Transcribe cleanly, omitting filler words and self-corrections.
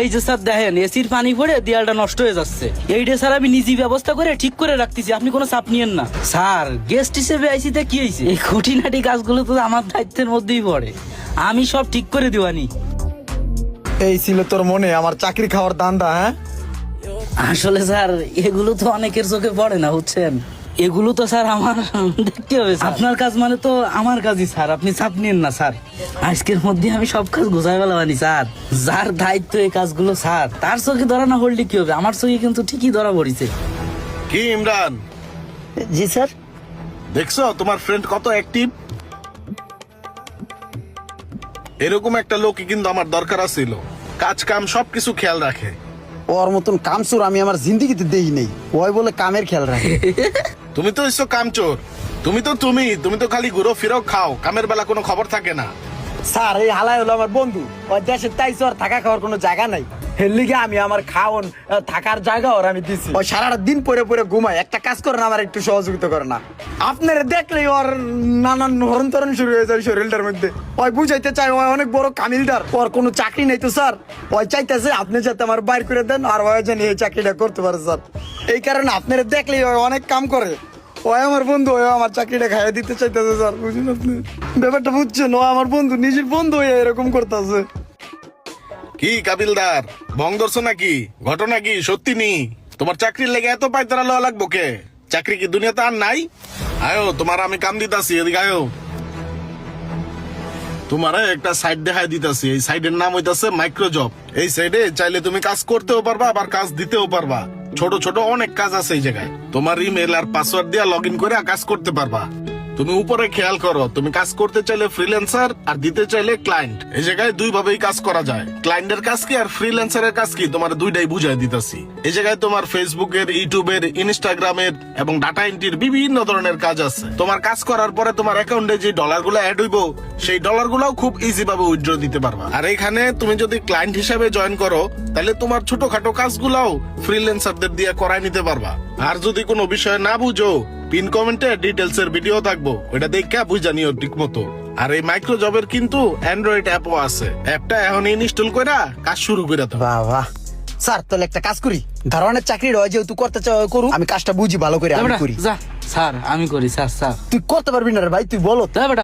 এই যে স্যার দেখেন এসির পানি পড়ে দেয়ালটা নষ্ট হয়ে যাচ্ছে, এইটা স্যার আমি নিজে ব্যবস্থা করে ঠিক করে রাখতেছি, আপনি কোনো চাপ নিয়েন না। স্যার গেস্ট হিসেবে আইসি তা কি হয়েছে, এই খুঁটিনাটি কাজগুলো তো আমার দায়িত্বের মধ্যেই পড়ে, আমি সব ঠিক করে দিবানি। এই ছিল তোর মনে আমার চাকরি খাওয়ার দান্দা? হ্যাঁ, আসলে স্যার এগুলো তো অনেকের চোখে পড়ে না বুঝছেন, এগুলো তো স্যার আমার দেখতে হবে। আপনার কাজ মানে তো আমার কাজই স্যার, আপনি চাপ নিন না স্যার, আজকের মধ্যে আমি সব কাজ গোছায় ফেলাবানি স্যার। যার দায়িত্ব এই কাজগুলো স্যার, তার চোখে ধরা না পড়লে কি হবে, আমার চোখে কিন্তু ঠিকই ধরা পড়েছে। কি ইমরান, জি স্যার। দেখছো তোমার ফ্রেন্ড কত অ্যাক্টিভ? এরকম একটা লোকই কিন্তু আমার দরকার ছিল, কাজ কাম সবকিছু খেয়াল রাখে। ওর মতন কামচোর আমি আমার জিন্দিগিতে দেই নেই। ওই বলে কামের খেয়াল রাখে। তুমি তো এসো কামচোর, তুমি তো খালি ঘুরো ফিরো খাও, কামের বেলা কোনো খবর থাকে না। স্যার এই হালাই হলো আমার বন্ধু, ওই দেশের তাই আর থাকা খাওয়ার কোনো জায়গা নাই, এর লিগে আমি আমার খাওন থাকার জায়গা ওর আমি দিছি। ওই সারাটা দিন পরে পরে ঘুমায়, একটা কাজ করে না, আমার একটু সহযোগিতা করে না। আপনারা দেখলেই ওর নানান হরণ শুরু হয়ে যায় শরীরটার মধ্যে। ওই বুঝাইতে চাই ওই অনেক বড় কামিলদার, ওর কোনো চাকরি নেই তো স্যার। ওই চাইতেছে আপনি যাতে আমার বাইর করে দেন, আর ওই জানি এই চাকরিটা করতে পারে স্যার। এই কারণে আপনারা দেখলেই ওই অনেক কাম করে। ওই আমার বন্ধু, ওই আমার চাকরিটা খাইয়ে দিতে চাইতেছে স্যার, বুঝলেন আপনি ব্যাপারটা বুঝছেন? ও আমার বন্ধু, নিজের বন্ধু হয়ে এরকম করতেছে। কি কাবিলদার, ভং ধরছো নাকি? ঘটনা কি সত্যি নি? তোমার চাকরির লেগে এত পাইতারা লওয়া লাগবো কে? চাকরি কি দুনিয়াতে আর নাই? আয়ো তোমার আমি কাম দিতাছি, এদিকে আয়ো। তোমার একটা সাইড দেখাই দিতাছি, এই সাইডের নাম হইতাছে মাইক্রো জব। এই সাইডে চাইলে তুমি কাজ করতেও পারবা, আবার কাজ দিতেও পারবা। ছোট ছোট অনেক কাজ আছে এই জায়গায়, তোমার ইমেল আর পাসওয়ার্ড দিয়ে লগ ইন করে কাজ করতে পারবা। তুমি উপরে খেয়াল করো, তুমি কাজ করতে চাইলে ফ্রিল্যান্সার আর দিতে চাইলে ক্লায়েন্ট, এই জায়গায় দুই ভাবেই কাজ করা যায়। ক্লায়েন্টের কাজ কি আর ফ্রিল্যান্সারের কাজ কি তোমার দুইটাই বুঝাই দিতেছি। এই জায়গায় তোমার ফেসবুকের, ইউটিউবের, ইনস্টাগ্রামের এবং ডাটা এন্ট্রির বিভিন্ন ধরনের কাজ আছে। তোমার কাজ করার পরে তোমার অ্যাকাউন্টে যে ডলারগুলো অ্যাড হইব, সেই ডলারগুলোও খুব ইজি ভাবে উইথড্র দিতে পারবা। আর এখানে তুমি যদি ক্লায়েন্ট হিসেবে জয়েন করো, তাহলে তোমার ছোটখাটো কাজগুলোও ফ্রিল্যান্সারদের দিয়ে করায় নিতে পারবা। আর যদি কোনো বিষয় না বুঝো, পিন কমেন্টে ডিটেলস এর ভিডিও থাকবো, ওটা দেখে বুঝা নিও ঠিক মতো। আর এই মাইক্রো জবের কিন্তু অ্যান্ড্রয়েড অ্যাপও আছে, অ্যাপটা এখন ইনস্টল কইরা কাজ শুরু করে দাও। বাহ বাহ স্যার, তাহলে একটা কাজ করি, ধারণের চাকরির হয় যেহেতু করতে চাও করু, আমি কাজটা বুঝি ভালো করে আমি করি। যা স্যার, আমি করি স্যার। স্যার তুই করতে পারবি না রে ভাই, তুই বলো। যা বেটা।